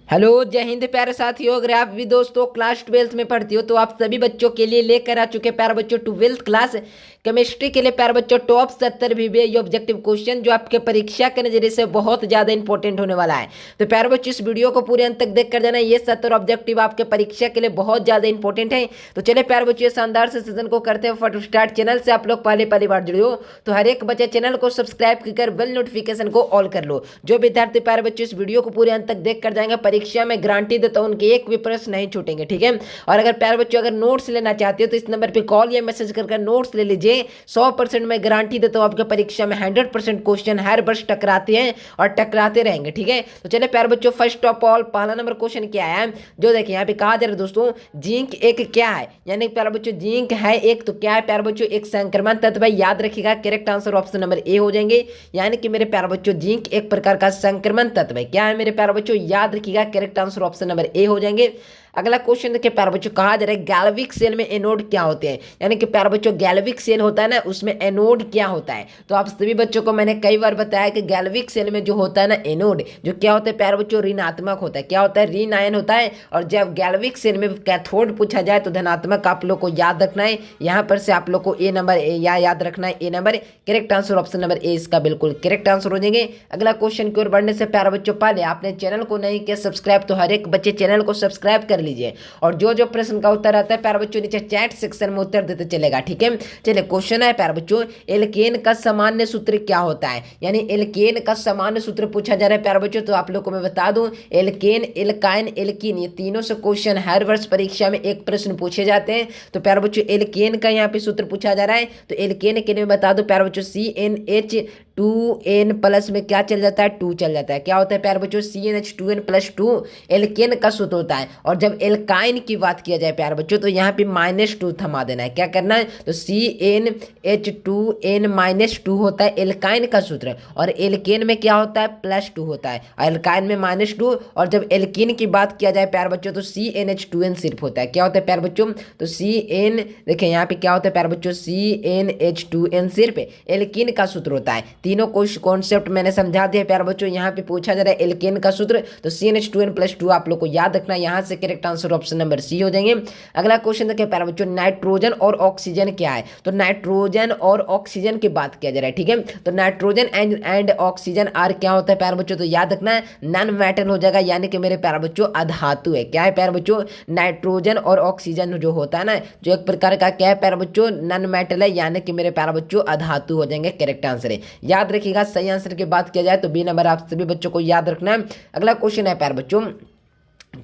Hello, जय हिंद प्यारे साथियों। अगर आप भी दोस्तों क्लास 12th में पढ़ती हो तो आप सभी बच्चों के लिए लेकर आ चुके प्यारे बच्चों 12th क्लास केमिस्ट्री के लिए प्यारे बच्चों टॉप 70 VBA ऑब्जेक्टिव क्वेश्चन जो आपके परीक्षा के नजरिए से बहुत ज्यादा इंपॉर्टेंट होने वाला है। तो प्यारे बच्चों इस वीडियो को पूरे अंत तक देख कर जाना, ये 70 ऑब्जेक्टिव आपके परीक्षा के लिए बहुत ज्यादा इंपॉर्टेंट है। तो चले प्यारे बच्चों शानदार से सेशन को करते हैं फटाफट स्टार्ट। चैनल से आप लोग पहली बार जुड़े हो तो हर एक बच्चे चैनल को सब्सक्राइब कर बेल नोटिफिकेशन को ऑल कर लो। जो विद्यार्थी प्यारे बच्चों इस वीडियो को पूरे अंत तक देख कर जाएंगे परीक्षा में गारंटी देता हूं उनके एक भी प्रश्न नहीं छूटेंगे, ठीक है। और अगर प्यारे बच्चों अगर नोट्स लेना चाहते हो तो इस नंबर पे कॉल या मैसेज करके नोट्स ले लीजिए। 100% मैं गारंटी देता हूं आपके परीक्षा में 100% क्वेश्चन हर वर्ष टकराते हैं और टकराते रहेंगे, ठीक है। तो चलिए प्यारे बच्चों फर्स्ट ऑफ ऑल पहला नंबर क्वेश्चन क्या है जो देखिए यहाँ पे कहा जा रहा है दोस्तों, जिंक एक क्या है। यानी प्यारे बच्चों जिंक है एक, तो क्या है प्यारे बच्चों एक संक्रमण तत्व है। याद रखिएगा करेक्ट आंसर ऑप्शन नंबर ए हो जाएंगे। यानी कि मेरे प्यारे बच्चों जिंक एक प्रकार का संक्रमण तत्व है। क्या है मेरे प्यारे बच्चों, याद रखिएगा करेक्ट आंसर ऑप्शन नंबर ए हो जाएंगे। अगला क्वेश्चन देखिए प्यारे बच्चों कहा जा रहा है गैल्विक सेल में एनोड क्या होते हैं। यानी कि प्यारे बच्चों गैल्विक सेल होता है ना, उसमें एनोड क्या होता है। तो आप सभी बच्चों को मैंने कई बार बताया कि गैल्विक सेल में जो होता है ना एनोड, जो क्या होता है प्यारे बच्चों ऋणात्मक होता है। क्या होता है, ऋण आयन होता है। और जब गैल्विक सेल में कैथोड पूछा जाए तो धनात्मक आप लोग को याद रखना है। यहाँ पर से आप लोग को ए नंबर याद रखना है, A number correct answer option number A इसका बिल्कुल करेक्ट आंसर हो जाएंगे। अगला क्वेश्चन की ओर बढ़ने से प्यारे बच्चों पहले आपने चैनल को नहीं किया सब्सक्राइब तो हर एक बच्चे चैनल को सब्सक्राइब कर लीजिए। और जो प्रश्न का उत्तर आता है प्यारे बच्चों नीचे चैट सेक्शन में उत्तर देते चलेगा, ठीक है। चलिए क्वेश्चन है प्यारे बच्चों एल्केन का सामान्य सूत्र क्या होता है। यानी एल्केन का सामान्य सूत्र पूछा जा रहा है प्यारे बच्चों। तो आप लोग को मैं बता दूं एल्केन, एल्काइन, एल्कीन ये तीनों से क्वेश्चन हर वर्ष परीक्षा में एक प्रश्न पूछे जाते हैं। तो प्यारे बच्चों एल्केन का यहाँ पे सूत्र पूछा जा रहा है। तो एल्केन के लिए बता दो प्यारे बच्चों CnH2n प्लस में क्या चल जाता है, 2 चल जाता है। क्या होता है प्यारे बच्चों CnH2n प्लस 2 एल्केन का सूत्र होता है। और जब एल्काइन की बात किया जाए प्यारे बच्चों तो यहाँ पे -2 थमा देना है। क्या करना है, तो CnH2n -2 होता है एल्काइन का सूत्र। और एल्केन में क्या होता है +2 होता है, एल्काइन में -2। और जब एल्कीन की बात किया जाए प्यारे बच्चों तो CnH2n सिर्फ होता है। क्या होता है प्यारे बच्चों, तो CN देखिए यहाँ पे क्या होता है प्यारे बच्चों CnH2n सिर्फ एल्कीन का सूत्र होता है। तीनों कॉन्सेप्ट मैंने समझा दिया प्यारे बच्चों। यहाँ पे पूछा जा रहा है एल्केन का सूत्र तो CnH2n +2 आप लोग को याद रखना। यहाँ से correct answer option number C हो जाएंगे। अगला क्वेश्चन देखिए प्यारे बच्चों नाइट्रोजन और ऑक्सीजन क्या है। तो नाइट्रोजन और ऑक्सीजन की बात किया जा रहा है, ठीक है। तो नाइट्रोजन एंड ऑक्सीजन आर क्या होता है प्यारे बच्चों, तो याद रखना है नॉन मेटल हो जाएगा। यानी कि मेरे प्यारे बच्चों अधातु है। क्या है प्यारे बच्चों, नाइट्रोजन और ऑक्सीजन जो होता है ना जो एक प्रकार का क्या है प्यारे बच्चों नॉन मेटल है। यानी कि मेरे प्यारे बच्चों अधातु हो जाएंगे, करेक्ट आंसर है। याद रखिएगा सही आंसर की बात किया जाए तो बी नंबर आप सभी बच्चों को याद रखना है। अगला क्वेश्चन है प्यारे बच्चों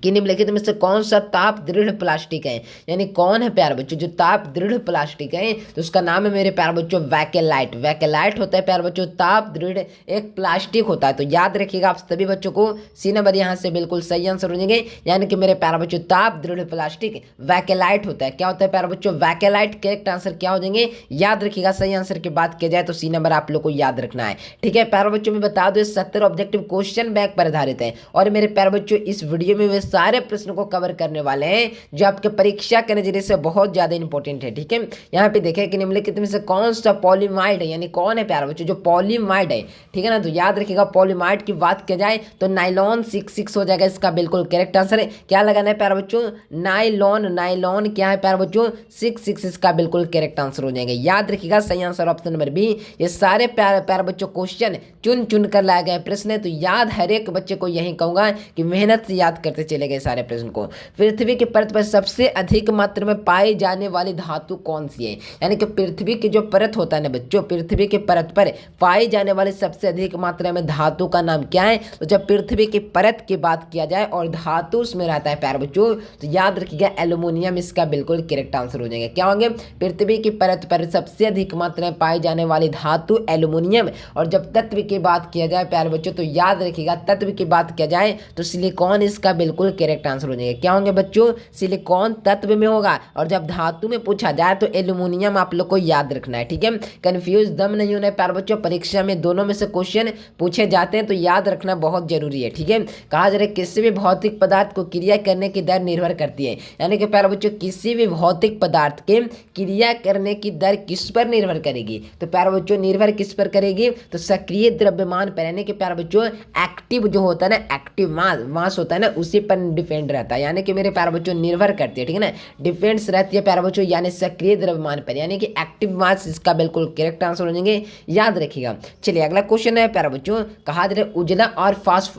कि निम्नलिखित में से कौन सा ताप दृढ़ प्लास्टिक है। यानी कौन है प्यारे बच्चों जो ताप दृढ़ प्लास्टिक है, तो उसका नाम है मेरे प्यारे बच्चों वैकेलाइट। वैकेलाइट होता है प्यारे बच्चों ताप दृढ़ एक प्लास्टिक होता है। तो याद रखिएगा आप सभी बच्चों को सी नंबर यहाँ से बिल्कुल सही आंसर हो जाएंगे। यानी कि मेरे प्यारे बच्चों ताप दृढ़ प्लास्टिक वैकेलाइट होता है। क्या होता है प्यारे बच्चों, वैकेलाइट। करेक्ट आंसर क्या हो जाएंगे, याद रखिएगा सही आंसर की बात किया जाए तो सी नंबर आप लोग को याद रखना है, ठीक है। प्यारे बच्चों में बता दो 70 ऑब्जेक्टिव क्वेश्चन बैंक पर आधारित है। और मेरे प्यारे बच्चों इस वीडियो में वे सारे प्रश्न को कवर करने वाले हैं जो आपके परीक्षा के नजरिए से बहुत ज्यादा इंपॉर्टेंट है, ठीक है। यहाँ पे देखें कि निम्नलिखित में से कौन सा पॉलीमाइड है। यानी कौन है प्यारे बच्चों जो पॉलीमाइड है, ठीक है ना। तो याद रखिएगा पॉलीमाइड की बात की जाए तो नाइलॉन 6 हो जाएगा इसका बिल्कुल करेक्ट आंसर है। क्या लगाना है प्यारे बच्चों, नाइलॉन। नाइलॉन क्या है प्यारे बच्चों 6 इसका बिल्कुल करेक्ट आंसर हो जाएगा। याद रखिएगा सही आंसर ऑप्शन नंबर बी। ये सारे प्यारे बच्चों क्वेश्चन चुन चुन कर लाए गए प्रश्न है। तो याद हर एक बच्चे को यही कहूंगा कि मेहनत से याद करते चले गए सारे प्रश्न को। पृथ्वी की परत पर सबसे अधिक मात्रा में पाई जाने वाली धातु कौन सी है। यानी कि पृथ्वी की जो परत होता है ना बच्चों, पृथ्वी की परत पर पाई जाने वाली सबसे अधिक मात्रा में धातु का नाम क्या है। तो जब पृथ्वी की परत की बात किया जाए और धातु उसमें रहता है प्यारे बच्चों तो याद रखिएगा एल्यूमिनियम इसका बिल्कुल करेक्ट आंसर हो जाएगा। क्या होंगे, पृथ्वी की परत पर सबसे अधिक मात्रा में पाई जाने वाली धातु एल्यूमिनियम। और जब तत्व की बात किया जाए प्यारे बच्चों तो याद रखिएगा तत्व की बात किया जाए तो सिलिकॉन इसका बिल्कुल करेक्ट आंसर हो जाएंगे। क्या होंगे बच्चों, सिलिकॉन तत्व में होगा। और जब धातु में पूछा जाए तो एल्यूमिनियम आप लोग को याद रखना है, ठीक है। कंफ्यूज दम नहीं होना है प्यारे बच्चों, परीक्षा में दोनों में से क्वेश्चन पूछे जाते हैं तो याद रखना बहुत जरूरी है, ठीक है। कहा जा रहा है किसी भी भौतिक पदार्थ को क्रिया करने की दर निर्भर करती है, यानी कि प्यारे बच्चों किसी भी भौतिक पदार्थ के क्रिया करने की दर किस पर निर्भर करेगी, तो प्यारे बच्चों निर्भर किस पर करेगी, तो सक्रिय द्रव्यमान पर, यानी कि प्यारे बच्चों एक्टिव जो होता है ना, एक्टिव मास होता है ना, उसी पर डिपेंड रहता है, यानी कि मेरे प्यारे बच्चों निर्भर करती है, ठीक है ना, डिपेंड्स रहती है प्यारे बच्चों, यानी सक्रिय द्रव्यमान पर, यानी कि एक्टिव मास इसका बिल्कुल करेक्ट आंसर हो जाएंगे, याद रखिएगा। चलिए अगला क्वेश्चन है प्यारे बच्चों, कहा जा रहा है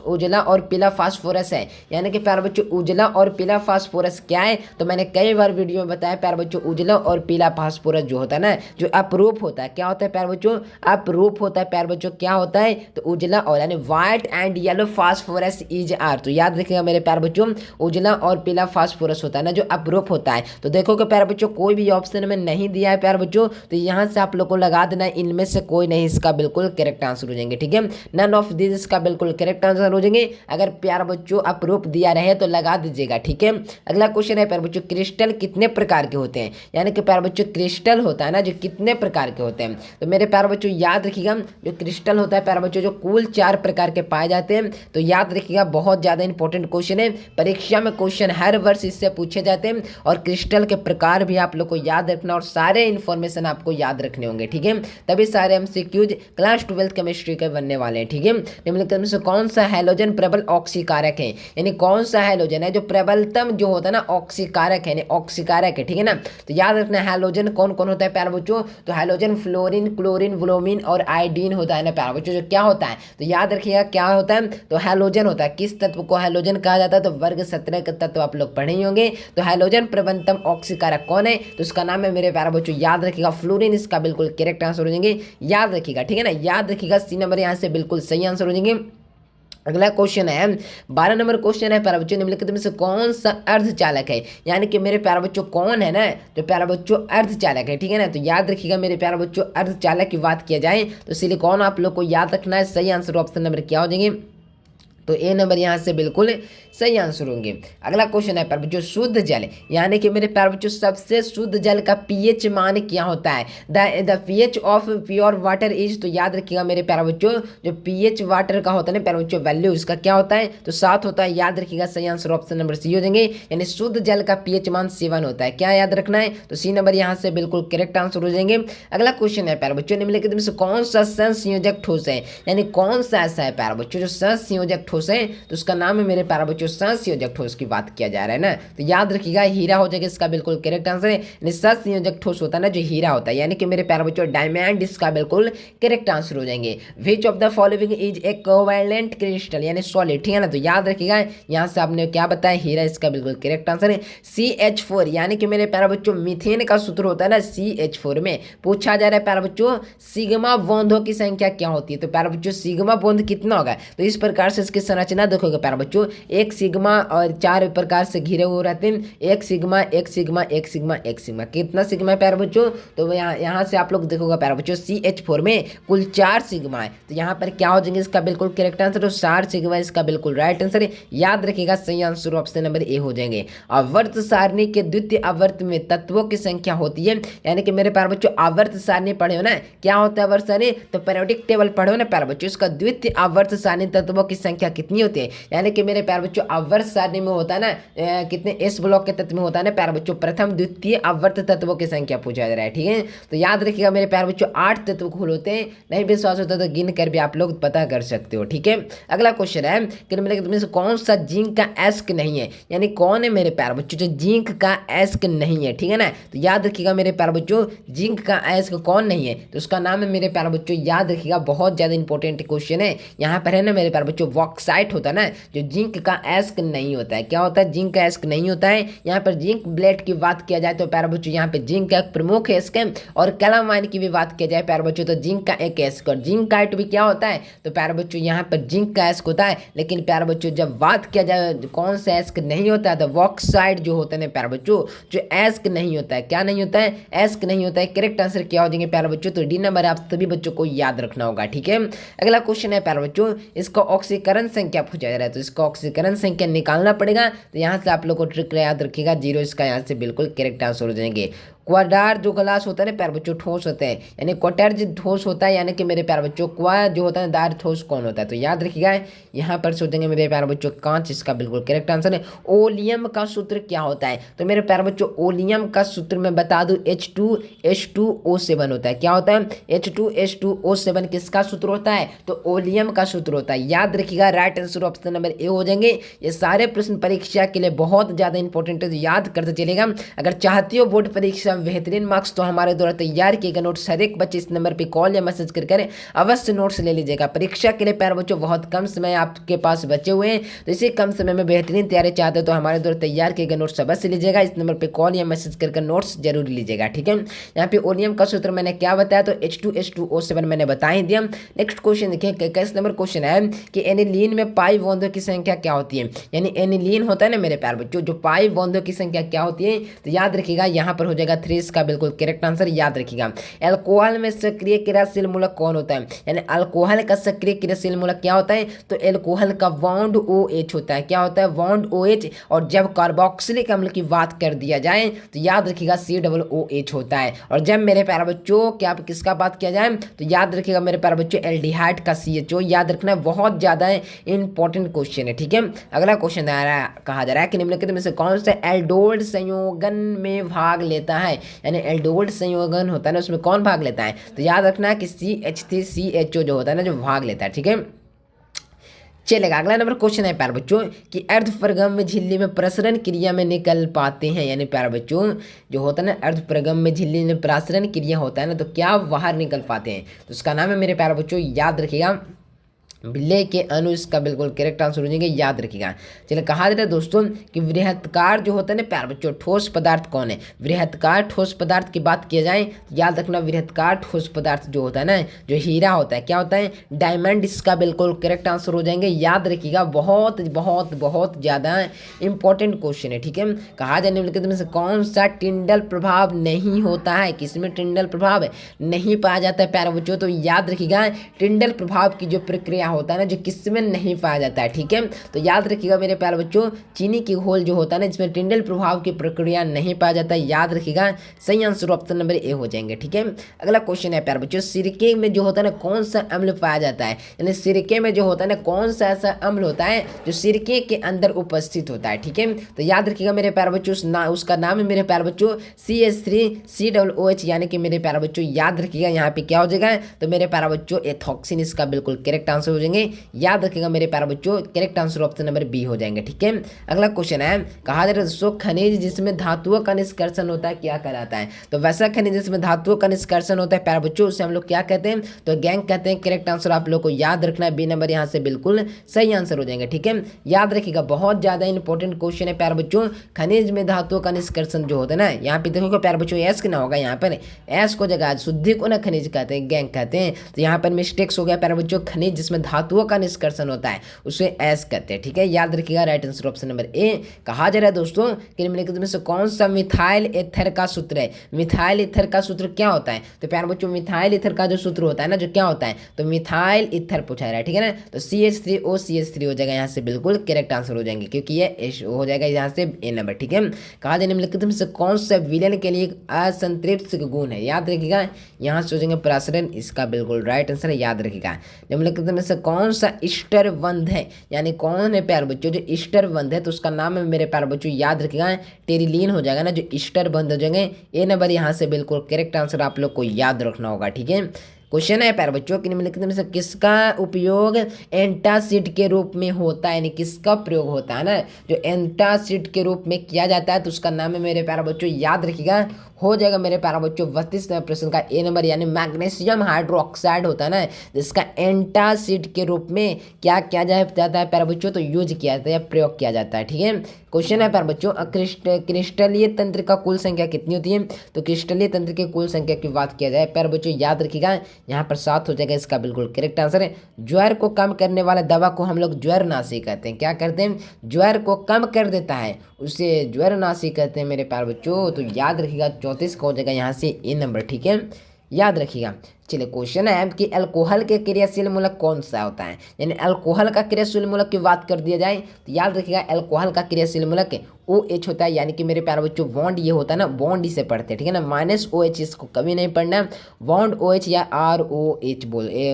उजला और पीला फास्फोरस है, यानी कि प्यारे बच्चों उजला और पीला फास्फोरस क्या है, तो मैंने कई बार वीडियो में बताया प्यारे बच्चों, उजला और पीला फास्फोरस जो होता है ना, जो अपरूप होता है, क्या होता है प्यारे बच्चों, अपरूप होता है प्यारे बच्चों, क्या होता है, तो उजला और यानी white and yellow phosphorus is are, तो याद रखिएगा मेरे प्यारे बच्चों, उजला और पीला फास्फोरस होता है ना जो अपरूप होता है। तो देखो कि प्यारे बच्चों कोई भी ऑप्शन में नहीं दिया है प्यारे बच्चों, तो यहाँ से आप लोग को लगा देना है इनमें से कोई नहीं इसका बिल्कुल करेक्ट आंसर हो जाएंगे, ठीक है। नन ऑफ दिस इसका बिल्कुल करेक्ट आंसर हो जाएंगे। अगर प्यारे बच्चों अपरूप दिया रहे तो लगा दीजिएगा, ठीक है। अगला क्वेश्चन है प्यारे बच्चों, क्रिस्टल कितने प्रकार के होते हैं, यानी कि प्यारे बच्चों क्रिस्टल होता है ना जो कितने प्रकार के होते हैं, तो मेरे प्यारे बच्चों याद रखिएगा जो क्रिस्टल होता है प्यारे बच्चों जो कुल 4 प्रकार के पाए जाते हैं, तो याद रखिएगा बहुत ज़्यादा इंपॉर्टेंट क्वेश्चन है, परीक्षा में क्वेश्चन हर वर्ष इससे पूछे जाते हैं, और क्रिस्टल के प्रकार भी आप लोग को याद रखना और सारे इन्फॉर्मेशन आपको याद रखने होंगे, ठीक है। तभी सारे एमसीक्यूज क्लास 12 केमिस्ट्री के बनने वाले हैं, ठीक है। निम्नलिखित में से कौन सा हैलोजन प्रबल ऑक्सीकारक है, यानी कौन सा हैलोजन है जो प्रबलतम जो होता है ना ऑक्सीकारक है, यानी ऑक्सीकारक है, ठीक है ना। तो याद रखना हैलोजन कौन कौन होता है प्यारे बच्चों, तो हैलोजन फ्लोरीन, क्लोरीन, ब्रोमीन और आयोडीन होता है ना प्यारे बच्चों, जो क्या होता है, तो याद रखिएगा क्या होता है, तो हैलोजन होता है। किस तत्व को हैलोजन कहा जाता है, तो वर्ग 17 के तत्व आप लोग पढ़े ही होंगे। तो हैलोजन प्रबलतम ऑक्सीकारक कौन है, तो उसका नाम है मेरे प्यारे बच्चों याद रखिएगा फ्लोरीन, इसका बिल्कुल करेक्ट आंसर हो जाएंगे, याद रखिएगा, ठीक है ना। याद रखिएगा सी नंबर यहाँ से बिल्कुल सही आंसर हो जाएंगे। अगला क्वेश्चन है 12 नंबर क्वेश्चन है प्यारे बच्चों, निम्नलिखित में से कौन सा अर्धचालक है, यानी कि मेरे प्यारे बच्चों कौन है ना, तो प्यारे बच्चों अर्धचालक है, ठीक है ना। तो याद रखिएगा मेरे प्यारे बच्चों अर्धचालक की बात किया जाए तो सिलिकॉन आप लोग को याद रखना है। सही आंसर ऑप्शन नंबर क्या हो जाएंगे, तो ए नंबर यहाँ से बिल्कुल सही आंसर होंगे। अगला क्वेश्चन है प्यारे बच्चों शुद्ध जल, यानी कि मेरे प्यारे बच्चों सबसे शुद्ध जल का पीएच मान क्या होता है, the pH of pure water is, तो याद रखिएगा मेरे प्यारे बच्चों जो पीएच वाटर का होता है ना प्यारे बच्चों वैल्यू इसका क्या होता है, तो 7 होता है, याद रखिएगा। सही आंसर ऑप्शन नंबर सी हो जाएंगे, यानी शुद्ध जल का पीएच मान 7 होता है, क्या याद रखना है, तो सी नंबर यहाँ से बिल्कुल करेक्ट आंसर हो जाएंगे। अगला क्वेश्चन है प्यारे बच्चों निम्नलिखित में से कौन सा संयोजक ठोस है, यानी कौन सा ऐसा है प्यारे बच्चों जो संयोजक ठोस है, तो उसका नाम है मेरे प्यारे बच्चों संयोजक ठोस की बात किया जा रहा है ना, तो याद रखिएगा हीरा हो जाएगा इसका बिल्कुल करेक्ट आंसर है। संयोजक ठोस होता है ना जो हीरा होता है, यानी कि मेरे प्यारे बच्चों डायमंड इसका बिल्कुल करेक्ट आंसर हो जाएंगे। Which of the following is a covalent crystal, यानी सॉलिड, ठीक है ना। तो याद रखिएगा यहाँ से आपने क्या बताया हीरा, इसका बिल्कुल करेक्ट आंसर है। CH4 यानी कि मेरे प्यारे बच्चों मीथेन का सूत्र होता है ना CH4 में पूछा जा रहा है प्यारे बच्चों सिग्मा बॉन्डों की संख्या क्या होती है, तो प्यारे बच्चों सिग्मा बॉन्ड कितना होगा, तो इस प्रकार से इसकी संरचना देखोगे प्यारे बच्चों, एक सिग्मा और 4 प्रकार से घिरे हुए रहते हैं, एक सिग्मा एक सिग्मा एक सिग्मा एक सिग्मा, कितना सिग्मा है प्यारे बच्चों, तो यहाँ से आप लोग देखोगे प्यारे बच्चों CH4 में कुल 4 सिग्मा है, तो यहाँ पर क्या हो जाएंगे इसका बिल्कुल करेक्ट आंसर, तो 4 सिग्मा इसका बिल्कुल राइट आंसर है, याद रखिएगा। सही आंसर ऑप्शन नंबर ए हो जाएंगे। आवर्त सारणी के द्वितीय आवर्त में तत्वों की संख्या होती है, यानी कि मेरे प्यारे बच्चों आवर्त सारणी पढ़े हो ना, क्या होता है आवर्त सारणी, तो पीरियोडिक टेबल पढ़े हो ना प्यारे बच्चों, इसका द्वितीय आवर्त सारणी तत्वों की संख्या कितनी होती है, यानी कि मेरे प्यारे बच्चों आवर्त सारणी में होता है ना कितने एस ब्लॉक के तत्व में होता है ना प्यारे बच्चों प्रथम द्वितीय आवर्त तत्वों की संख्या पूछा जा रहा है, ठीक है। तो याद रखिएगा मेरे प्यारे बच्चों 8 तत्व कुल होते हैं, नहीं विश्वास होता तो गिन कर भी आप लोग पता कर सकते हो, ठीक है। अगला क्वेश्चन है कि में से कौन सा जिंक का एस्क नहीं है, यानी कौन है मेरे प्यारे बच्चों जो जिंक का एस्क नहीं है, ठीक है ना। तो याद रखिएगा मेरे प्यारे बच्चों जिंक का एस्क कौन नहीं है, तो उसका नाम है मेरे प्यारे बच्चों याद रखिएगा, बहुत ज्यादा इंपॉर्टेंट क्वेश्चन है। यहाँ पर है ना मेरे प्यारे बच्चों बॉक्साइट होता है ना जो जिंक का एस्क नहीं होता है, क्या होता है जिंक का एस्क नहीं होता है। यहाँ पर जिंक ब्लेड की बात किया जाए तो प्यारे बच्चों यहाँ पे जिंक का एक प्रमुख एस्क है, और कैलामाइन की भी बात किया जाए प्यारे बच्चों तो जिंक का एक एस्क, और जिंक काइट भी क्या होता है, तो प्यारे बच्चों यहाँ पर जिंक का एस्क होता है। लेकिन प्यारे बच्चों जब बात किया जाए कौन सा एस्क नहीं होता है, तो बॉक्साइट जो होता है प्यारे बच्चों जो एस्क नहीं होता है, क्या नहीं होता है, एस्क नहीं होता है। करेक्ट आंसर क्या हो जाएंगे प्यारे बच्चों, तो डी नंबर आप सभी बच्चों को याद रखना होगा, ठीक है। अगला क्वेश्चन है प्यारे बच्चों इसका ऑक्सीकरण संख्या पूछा जा रहा है, तो इसका ऑक्सीकरण संख्या निकालना पड़ेगा। तो यहाँ से आप लोग को ट्रिक याद रखिएगा, 0 इसका यहाँ से बिल्कुल करेक्ट आंसर हो जाएंगे। क्वाड्रार जो ग्लास होता है ना प्यारे बच्चों ठोस होते हैं, यानी क्वार्टर जो ठोस होता है, यानी कि मेरे प्यारे बच्चों क्वा जो होता है दार ठोस कौन होता है। तो याद रखिएगा यहाँ पर सोचेंगे मेरे प्यारे बच्चों कांच इसका बिल्कुल करेक्ट आंसर है। ओलियम का सूत्र क्या होता है, तो मेरे प्यारे बच्चों ओलियम का सूत्र मैं बता दूं H2H2O7 होता है। क्या होता है, H2H2O7 किसका सूत्र होता है, तो ओलियम का सूत्र होता है। याद रखिएगा राइट आंसर ऑप्शन नंबर ए हो जाएंगे। ये सारे प्रश्न परीक्षा के लिए बहुत ज्यादा इंपॉर्टेंट है, याद करते चलेगा। अगर चाहती हो बोर्ड परीक्षा बेहतरीन मार्क्स तो हमारे द्वारा तैयार किए गए नोट्स हर एक बच्चे इस नंबर पे कॉल या मैसेज कर अवश्य नोट्स ले लीजिएगा। परीक्षा के लिए प्यारे बच्चों बहुत कम समय आपके पास बचे हुए हैं, तो इसी कम समय में बेहतरीन तैयारी चाहते हो तो हमारे द्वारा तैयार किए गए नोट्स अवश्य लीजिएगा। इस नंबर पे कॉल या मैसेज कर नोट्स जरूर लीजिएगा, ठीक है। यहाँ पे ओलियम का सूत्र मैंने क्या बताया, तो H2H2O7 मैंने बता ही दिया। नेक्स्ट क्वेश्चन देखिए, 21 नंबर क्वेश्चन है कि एनिलीन में पाई बॉन्डों की संख्या क्या होती है। यानी एनिलीन होता है ना मेरे प्यारे बच्चों, जो पाई बॉन्डों की संख्या क्या होती है, तो याद रखिएगा यहाँ पर हो जाएगा 3 इसका बिल्कुल करेक्ट आंसर। याद रखिएगा अल्कोहल में सक्रिय क्रियाशील मूलक कौन होता है, यानी अल्कोहल का सक्रिय क्रियाशील मूलक क्या होता है, तो अल्कोहल का बॉन्ड OH होता है। क्या होता है, बॉन्ड OH। और जब कार्बोक्सिलिक अम्ल की बात कर दिया जाए तो याद रखिएगा COOH होता है। और जब मेरे प्यारे बच्चों क्या किसका बात किया जाए तो याद रखिएगा मेरे प्यारे बच्चों एल्डिहाइड का CHO। याद रखना बहुत ज्यादा इंपॉर्टेंट क्वेश्चन है, ठीक है। अगला क्वेश्चन आ रहा है, कहा जा रहा है कि निम्नलिखित में से कौन सा एल्डोल्ड संयोगन में भाग लेता है, यानी एल्डोल्ड संयोगन होता है ना उसमें कौन भाग लेता है, तो याद रखना कि CH3CHO जो होता है ना जो भाग लेता है, ठीक है। चलेगा अगला नंबर क्वेश्चन है प्यारे बच्चों कि अर्धपरगम्य झिल्ली में प्रसरण क्रिया में निकल पाते हैं, यानी प्यारे बच्चों जो होता है ना अर्धपरगम्य झिल्ली में प्रसरण क्रिया होता है ना तो क्या बाहर निकल पाते हैं, तो उसका नाम है मेरे प्यारे बच्चों याद रखिएगा विलय के अणु इसका बिल्कुल करेक्ट आंसर हो जाएंगे। याद रखिएगा। चलिए कहा जाता है दोस्तों कि बृहत्कार जो होता है ना प्यारे बच्चों ठोस पदार्थ कौन है, बृहत्कार ठोस पदार्थ की बात की जाए तो याद रखना बृहत्कार ठोस पदार्थ जो होता है ना जो हीरा होता है क्या होता है, डायमंड इसका बिल्कुल करेक्ट आंसर हो जाएंगे। याद रखिएगा बहुत बहुत बहुत ज़्यादा इंपॉर्टेंट क्वेश्चन है, ठीक है। कहा जाए निम्नलिखित में से कौन सा टिंडल प्रभाव नहीं होता है, किसमें टिंडल प्रभाव नहीं पाया जाता है प्यारे बच्चों, तो याद रखिएगा टिंडल प्रभाव की जो प्रक्रिया होता है ना जो किसमें नहीं पाया जाता है, ठीक है। तो याद रखिएगा मेरे प्यारे बच्चों चीनी की घोल जो होता है ना जिसमें टिंडल प्रभाव की प्रक्रिया नहीं पाया जाता है। याद रखिएगा सही आंसर ऑप्शन नंबर ए हो जाएंगे, ठीक है। अगला क्वेश्चन है प्यारे बच्चों सिरके में जो होता है ना कौन सा अम्ल पाया जाता है, यानी सिरके में जो होता है ना कौन सा ऐसा अम्ल होता है जो सिरके के अंदर उपस्थित होता है, ठीक है। तो याद रखिएगा मेरे प्यारे बच्चों उसका नाम है मेरे प्यारे बच्चों CH3COOH, यानी कि मेरे प्यारे बच्चों याद रखिएगा यहाँ पे क्या हो जाएगा, तो मेरे प्यारे बच्चों एथॉक्सिन इसका बिल्कुल करेक्ट आंसर हो जाएंगे। याद रखिएगा मेरे प्यारे बच्चों correct answer option number B हो जाएंगे, ठीक है। अगला क्वेश्चन है कहा जा रहा है दोस्तों खनिज जिसमें धातुओं का निष्कर्षण होता है क्या कहलाता है, तो वैसा खनिज जिसमें धातुओं का निष्कर्षण होता है प्यारे बच्चों उसे हम लोग क्या कहते हैं, तो गैंग कहते हैं। करेक्ट आंसर आप लोग को याद रखना है, बी नंबर यहाँ से बिल्कुल सही आंसर हो जाएंगे, ठीक है। याद रखिएगा बहुत ज्यादा इंपॉर्टेंट क्वेश्चन है प्यारे बच्चों खनिज में धातुओं का निष्कर्षण जो होता है ना, यहाँ पे देखो प्यारे बच्चों एस के ना होगा, यहाँ पर एस को जगह शुद्धि को ना खनिज कहते हैं गैंग कहते हैं, तो यहाँ पर मिस्टेक्स हो गया प्यारे बच्चों खनिज जिसमें धातुओं का निष्कर्षण होता है उसे एस कहते हैं, ठीक है। याद रखिएगा राइट आंसर ऑप्शन नंबर ए। कहा जा रहा है दोस्तों कि निम्नलिखित में से कौन सा मिथाइल एथर का सूत्र है, मिथाइल ईथर का सूत्र क्या होता है, तो प्यारे बच्चों मिथाइल ईथर का जो सूत्र होता है ना जो क्या होता है, तो मिथाइल ईथर पूछा रहा है, ठीक है ना। तो CH3OCH3 हो जाएगा यहाँ से बिल्कुल करेक्ट आंसर हो जाएंगे क्योंकि ये हो जाएगा यहाँ से ए नंबर, ठीक है। कहा जाए निम्नलिखित में से कौन सा विलयन के लिए असंतृप्त गुण है, याद रखिएगा यहाँ से हो जाएंगे प्रसरण इसका बिल्कुल राइट आंसर है। याद रखिएगा निम्नलिखित में से कौन सा ईस्टर बंध है, यानी कौन है प्यारे बच्चों जो ईस्टर बंध है तो उसका नाम है मेरे प्यारे बच्चों याद रखिएगा टेरिलीन हो जाएगा ना जो ईस्टर बंध हो जाएंगे। ए नंबर यहाँ से बिल्कुल करेक्ट आंसर आप लोग को याद रखना होगा, ठीक है। क्वेश्चन है प्यारे बच्चों कि निम्नलिखित में से किसका उपयोग एंटासिड के रूप में होता है, यानी किसका प्रयोग होता है ना जो एंटासिड के रूप में किया जाता है तो उसका नाम है मेरे प्यारे बच्चों याद रखिएगा हो जाएगा मेरे प्यारे बच्चों 32 प्रश्न का ए नंबर, यानी मैग्नीशियम हाइड्रोक्साइड होता है ना जिसका एंटासिड के रूप में क्या किया जाता है प्यारे बच्चों, तो यूज किया जाता है या प्रयोग किया जाता है, ठीक है। क्वेश्चन है प्यारे बच्चों क्रिस्टलीय तंत्र का कुल संख्या कितनी होती है, तो क्रिस्टलीय तंत्र की कुल संख्या की बात किया जाए प्यारे बच्चों याद रखिएगा यहाँ पर 7 हो जाएगा इसका बिल्कुल करेक्ट आंसर है। ज्वर को कम करने वाला दवा को हम लोग ज्वरनाशी कहते हैं, क्या करते हैं ज्वर को कम कर देता है उसे ज्वरनाशी कहते हैं मेरे प्यारे बच्चों, तो याद रखिएगा 34 का हो जाएगा यहाँ से ए नंबर, ठीक है। याद रखिएगा। चलिए क्वेश्चन है कि अल्कोहल के क्रियाशील मूलक कौन सा होता है, यानी अल्कोहल का क्रियाशील मूलक की बात कर दिया जाए तो याद रखिएगा अल्कोहल का क्रियाशील मूलक OH होता है, यानी कि मेरे प्यारे बच्चों बॉन्ड ये होता है ना, बॉन्ड इसे पढ़ते हैं, ठीक है ना, -OH इसको कभी नहीं पढ़ना, बॉन्ड OH या ROH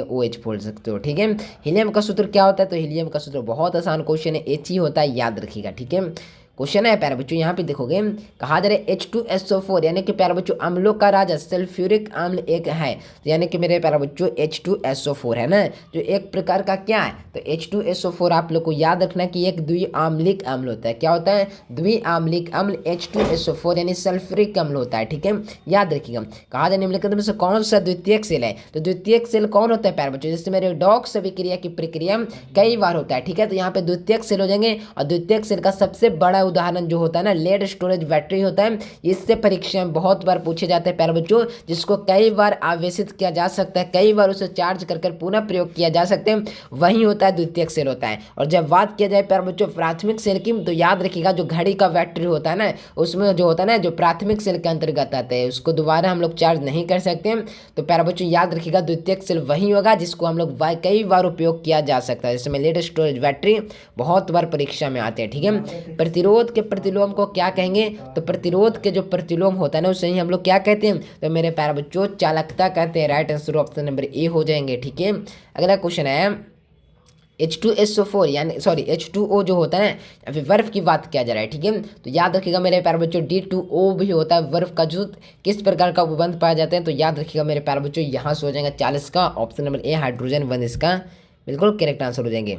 OH बोल सकते हो, ठीक है। हीलियम का सूत्र क्या होता है, तो हीलियम का सूत्र बहुत आसान क्वेश्चन है, H ही होता है, याद रखिएगा, ठीक है। क्वेश्चन है प्यारे बच्चों, यहाँ पे देखोगे कहा जा रहा है H2SO4 यानी कि प्यारे बच्चों अम्लों का राजा सल्फ्यूरिक अम्ल एक है, तो यानी कि मेरे प्यारे बच्चों H2SO4 है ना, जो एक प्रकार का क्या है, तो H2SO4 आप लोग को याद रखना कि एक द्विआम्लिक अम्ल होता है, क्या होता है, द्विआम्लिक अम्ल H2SO4 यानी सल्फ्यूरिक अम्ल होता है, ठीक है, याद रखिएगा। कहा जाए निम्नलिखित में से कौन सा द्वितीयक सेल है, तो द्वितीयक सेल कौन होता है प्यारे बच्चों, जैसे मेरे डॉक्स अभिक्रिया की प्रक्रिया कई बार होता है, ठीक है, तो यहाँ पे द्वितीयक सेल हो जाएंगे, और द्वितीयक सेल का सबसे बड़ा उदाहरण जो होता है ना लेड स्टोरेज बैटरी होता है, इससे परीक्षा में बहुत बार पूछे जाते हैं प्यारे बच्चों, जिसको कई बार आवेशित किया जा सकता है, कई बार उसे चार्ज कर पुनः प्रयोग किया जा सकते हैं, वही होता है द्वितीयक सेल होता है। और जब बात किया जाए प्यारे बच्चों प्राथमिक सेल की, तो याद रखिएगा जो घड़ी का बैटरी होता है ना, उसमें जो होता है ना जो प्राथमिक सेल के अंतर्गत आता है, उसको दोबारा हम लोग चार्ज नहीं कर सकते, तो प्यारे बच्चों याद रखिएगा द्वितीयक सेल वही होगा जिसको हम लोग कई बार उपयोग किया जा सकता है, जिसमें लेड स्टोरेज बैटरी बहुत बार परीक्षा में आते हैं, ठीक है। प्रतिरोध के प्रतिलोम को क्या कहेंगे, तो प्रतिरोध के जो प्रतिलोम होता है ना उसे ही हम लोग क्या कहते हैं, तो मेरे प्यारे बच्चों चालकता कहते हैं, राइट आंसर ऑप्शन नंबर ए हो जाएंगे, ठीक है। अगला क्वेश्चन है H2SO4 यानी सॉरी H2O जो होता है या फिर बर्फ की बात किया जा रहा है, ठीक है, तो याद रखिएगा मेरे प्यारे बच्चों D2O भी होता है, बर्फ का जो किस प्रकार का उपबंध पाया जाता है, तो याद रखिएगा मेरे प्यारे बच्चों यहाँ से हो जाएगा 40 का ऑप्शन नंबर ए हाइड्रोजन 1 इसका बिल्कुल करेक्ट आंसर हो जाएंगे।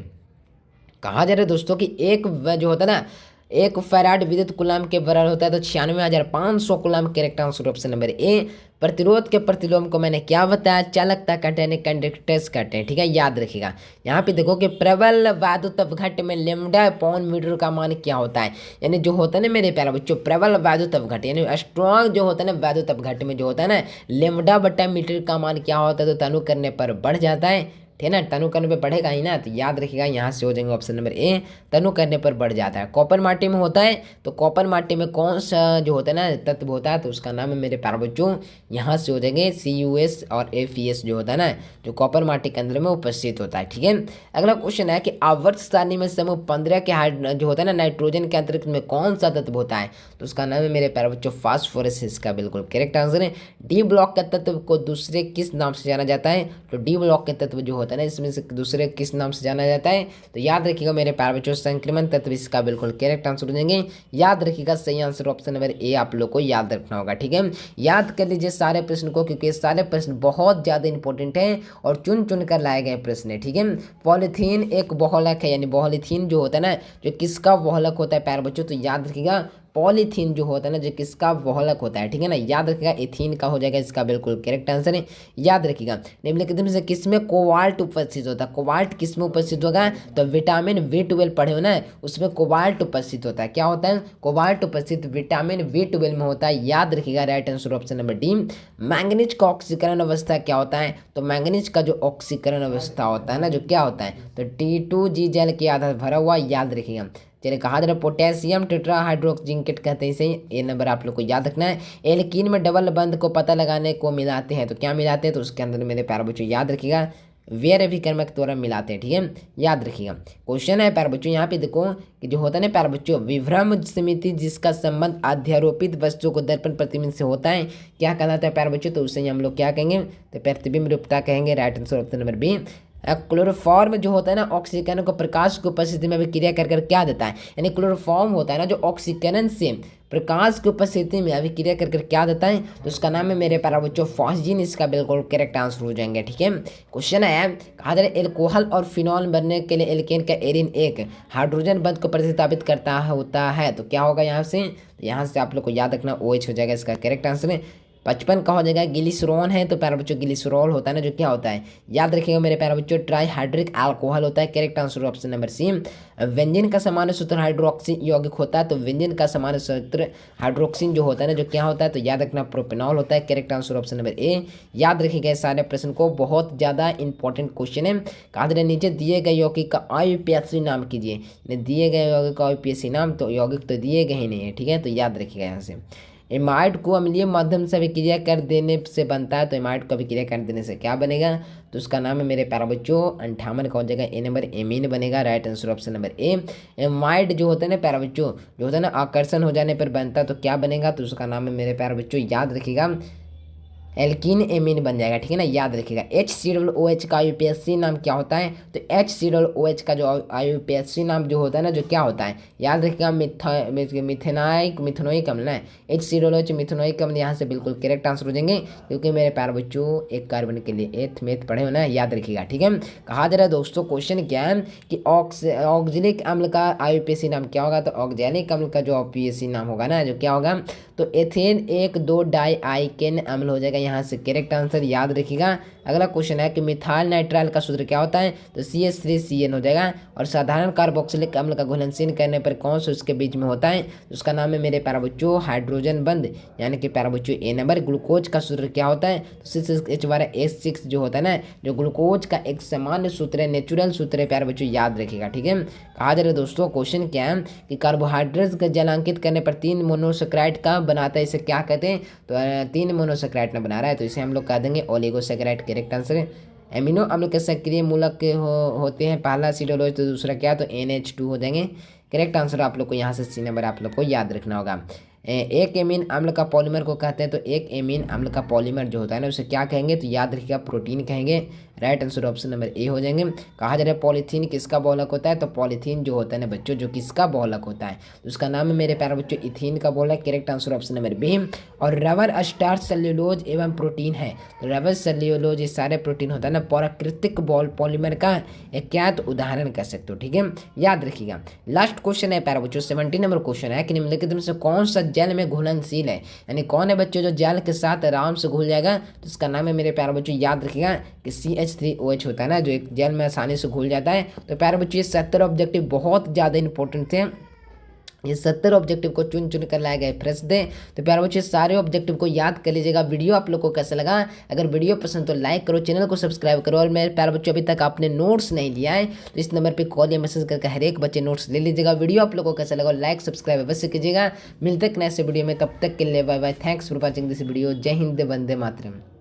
कहा जा रहा है दोस्तों कि एक जो होता है ना 1 फैराड विद्युत कूलाम के बराबर होता है, तो 96,500 coulomb correct answer option number ए। प्रतिरोध के प्रतिलोम को मैंने क्या बताया, चालकता कहते हैं, कंडक्टेंस कहते हैं, ठीक है, याद रखिएगा। यहाँ पे देखो कि प्रबल वैद्युत अपघट्ट में लैम्डा अपॉन मीटर का मान क्या होता है, यानी जो होता है ना मेरे प्यारे बच्चों प्रबल वैद्युत अपघट्ट यानी स्ट्रॉन्ग जो होता है ना वैद्युत अपघट्ट में जो होता है ना लैम्डा बटा मीटर का मान क्या होता है, तो तनु करने पर बढ़ जाता है, ठीक है ना, तनु करने पे बढ़ेगा ही ना, तो याद रखिएगा यहाँ से हो जाएंगे ऑप्शन नंबर ए, तनु करने पर बढ़ जाता है। कॉपर माटी में होता है, तो कॉपर माटी में कौन सा जो होता है ना तत्व होता है, तो उसका नाम है मेरे प्यारे बच्चों यहाँ से हो जाएंगे CuS और FeS जो होता है ना जो कॉपर माटी के अंदर में उपस्थित होता है, ठीक है। अगला क्वेश्चन है कि आवर्त सारणी में समूह 15 के जो होता है ना नाइट्रोजन के अंतरिक्ष में कौन सा तत्व होता है, तो उसका नाम है मेरे प्यारे बच्चों फास्फोरस, इसका बिल्कुल करेक्ट आंसर है। डी ब्लॉक के तत्व को दूसरे किस नाम से जाना जाता है, तो डी ब्लॉक के तत्व जो होता है ना इसमें से दूसरे किस नाम से जाना जाता है, तो याद रखिएगा मेरे प्यारे बच्चों संक्रमण तत्व, इसका बिल्कुल करेक्ट आंसर हो जाएंगे। याद रखिएगा सही आंसर ऑप्शन नंबर ए आप लोग को याद रखना होगा, ठीक है। याद कर लीजिए सारे प्रश्न को, क्योंकि सारे प्रश्न बहुत ज़्यादा इंपॉर्टेंट हैं और चुन चुन कर लाए गए प्रश्न है, ठीक है। पॉलीथीन एक बहुलक है, यानी पॉलीथीन जो होता है ना जो किसका बहुलक होता है प्यारे बच्चों, तो याद रखिएगा पॉलीथीन जो होता है ना जो किसका बहुलक होता है, ठीक है ना, याद रखिएगा एथीन का हो जाएगा, इसका बिल्कुल करेक्ट आंसर है। याद रखिएगा निम्नलिखित में से किसमें कोबाल्ट उपस्थित होता है, कोबाल्ट किसमें उपस्थित होगा, तो विटामिन B12 पढ़े हो ना उसमें कोबाल्ट उपस्थित होता है, क्या होता है कोबाल्ट उपस्थित विटामिन B12 में होता है, याद रखिएगा right answer option number D. Manganese का ऑक्सीकरण अवस्था क्या होता है, तो मैंगनीज का जो ऑक्सीकरण अवस्था होता है ना जो क्या होता है, तो T2G जल के आधार भरा हुआ, याद रखिएगा। चलिए कहा जा रहा है पोटेशियम टेट्राहाइड्रोक्सिंकेट कहते हैं इसे, ये नंबर आप लोग को याद रखना है। एल्कीन में डबल बंध को पता लगाने को मिलाते हैं, तो क्या मिलाते हैं, तो उसके अंदर मेरे प्यारे बच्चों याद रखिएगा वेर अभिकर्मक द्वारा मिलाते हैं, ठीक है, याद रखिएगा। क्वेश्चन है प्यारे बच्चों यहाँ पे देखो कि जो होता है ना प्यारे बच्चों विभ्रम समिति जिसका संबंध अध्यारोपित वस्तुओं को दर्पण प्रतिबिंब से होता है क्या कहलाता है प्यारे बच्चों, तो उसे हम लोग क्या कहेंगे, तो प्रतिबिंब रूपता कहेंगे, right answer option number B. Chloroform जो होता है ना ऑक्सीकरण को प्रकाश की उपस्थिति में अभिक्रिया कर क्या देता है, यानी क्लोरोफॉर्म होता है ना जो ऑक्सीकरण से प्रकाश की उपस्थिति में अभिक्रिया कर क्या देता है, तो उसका नाम है मेरे प्यारे बच्चों फॉस्जीन, इसका बिल्कुल करेक्ट आंसर हो जाएंगे, ठीक है। क्वेश्चन है कहा जा रहा है एल्कोहल और फिनॉल बनने के लिए एल्केन का एरिन एक हाइड्रोजन बंध को प्रतिस्थापित करता होता है, तो क्या होगा यहाँ से आप लोग को याद रखना OH हो जाएगा, इसका करेक्ट आंसर है। 55 का हो जाएगा ग्लिसरॉल है, तो प्यारे बच्चों ग्लिसरॉल होता है ना जो क्या होता है, याद रखिएगा मेरे प्यारे बच्चों ट्राईहाइड्रिक अल्कोहल होता है, correct answer option number C. व्यंजन का सामान्य सूत्र हाइड्रोक्सी यौगिक होता है, तो व्यंजन का सामान्य सूत्र हाइड्रोक्सिन जो होता है ना जो क्या होता है, तो याद रखना प्रोपेनॉल होता है, करेक्ट आंसर ऑप्शन नंबर ए। याद रखिएगा सारे प्रश्न को, बहुत ज़्यादा इंपॉर्टेंट क्वेश्चन है। कहा जा रहा है नीचे दिए गए यौगिक का IUPAC नाम कीजिए, दिए गए यौगिक का IUPAC नाम, तो यौगिक तो दिए गए ही नहीं है, ठीक है, तो याद रखिएगा यहाँ से। एमाइड को अम्लीय माध्यम से अभिक्रिया कर देने से बनता है, तो एमाइड को अभिक्रिया कर देने से क्या बनेगा, तो उसका नाम है मेरे प्यारे बच्चों 58 का हो जाएगा ए नंबर एमीन बनेगा। राइट आंसर ऑप्शन नंबर ए। एमाइड जो होता है ना प्यारे बच्चों, जो होता है ना आकर्षण हो जाने पर बनता है, तो क्या बनेगा, तो उसका नाम है मेरे प्यारे बच्चों याद रखिएगा एल्कीन एमीन बन जाएगा, ठीक है ना, याद रखिएगा। HCOOH का IUPAC नाम क्या होता है, तो HCOOH का जो IUPAC नाम जो होता है ना, जो क्या होता है, याद रखिएगा मिथेनोइक अम्ल है। HCOOH मिथेनोइक अम्ल यहाँ से बिल्कुल करेक्ट आंसर हो जाएंगे, क्योंकि मेरे प्यारे बच्चों एक कार्बन के लिए एथ मेथ पढ़े हो ना, याद रखिएगा, ठीक है। कहा जा रहा है दोस्तों क्वेश्चन क्या है कि ऑक्जेलिक अम्ल का IUPAC नाम क्या होगा, तो ऑक्जेलिक अम्ल का जो IUPAC नाम होगा ना, जो क्या होगा, तो एथेन 1,2 डाइआइकेन अम्ल हो जाएगा, यहाँ से करेक्ट आंसर याद रखिएगा। अगला क्वेश्चन है कि मिथाइल नाइट्राइल का सूत्र क्या होता है, तो CH3CN हो जाएगा। और साधारण कार्बोक्सिलिक अम्ल का घुलनशील करने पर कौन सा उसके बीच में होता है, तो उसका नाम है मेरे प्यारे बच्चों हाइड्रोजन बंद, यानी कि प्यारे बच्चों ए नंबर। ग्लूकोज का सूत्र क्या होता है, तो CH2H6 जो होता है ना, जो ग्लूकोज का एक सामान्य सूत्र है, नेचुरल सूत्र है प्यारे बच्चों, याद रखिएगा, ठीक है। कहा जा रहा है दोस्तों क्वेश्चन क्या है कि कार्बोहाइड्रेट्स का जलांकित करने पर 3 मोनोसेक्राइड का बनाता है, इसे क्या कहते हैं, तो 3 मोनोसेक्राइड में बना रहा है, तो इसे हम लोग कह देंगे ओलिगोसेक्राइड, करेक्ट आंसर है। एमिनो अम्ल के सक्रिय मूलक होते हैं, पहला सिडोलोज, तो दूसरा क्या, तो NH2 हो जाएंगे, करेक्ट आंसर आप लोग को यहाँ से सी नंबर आप लोग को याद रखना होगा। एक एमीन अम्ल का पॉलीमर को कहते हैं, तो एक एमीन अम्ल का पॉलीमर जो होता है ना, उसे क्या कहेंगे, तो याद रखिएगा प्रोटीन कहेंगे। राइट आंसर ऑप्शन नंबर ए हो जाएंगे। कहा जा रहा है पॉलीथीन किसका बहुलक होता है, तो पॉलीथीन जो होता है ना बच्चों, जो किसका बहुलक होता है, तो उसका नाम है मेरे प्यारे बच्चों इथीन का बहुलक, correct answer option number B. और रबर स्टार्च सेल्यूलोज एवं प्रोटीन है, तो रबर सेल्यूलोज ये सारे प्रोटीन होता है ना, प्राकृतिक पॉलीमर का एक क्या तो उदाहरण कह सकते हो, ठीक है, याद रखिएगा। लास्ट क्वेश्चन है प्यारे बच्चों 70 नंबर क्वेश्चन है कि निम्नलिखित में से कौन सा जल में घुलनशील है, यानी कौन है बच्चों जो जल के साथ आराम से घुल जाएगा, तो इसका नाम है मेरे प्यारे बच्चों याद रखिएगा कि CH3OH होता है ना, जो एक जल में आसानी से घुल जाता है। तो प्यारे बच्चों ये 70 ऑब्जेक्टिव बहुत ज़्यादा इंपॉर्टेंट थे, ये 70 ऑब्जेक्टिव को चुन चुन कर लाए गए फ्रेश दे। तो प्यारे बच्चों सारे ऑब्जेक्टिव को याद कर लीजिएगा। वीडियो आप लोग को कैसा लगा, अगर वीडियो पसंद तो लाइक करो, चैनल को सब्सक्राइब करो। और मेरे प्यारे बच्चों अभी तक आपने नोट्स नहीं लिया है तो इस नंबर पे कॉल या मैसेज करके हर एक बच्चे नोट्स ले लीजिएगा। वीडियो आप लोग को कैसा लगा, लाइक सब्सक्राइब अवश्य कीजिएगा। मिलते हैं नेक्स्ट वीडियो में, तब तक के लिए bye bye, thanks for watching this video. जय हिंद, वंदे मातरम।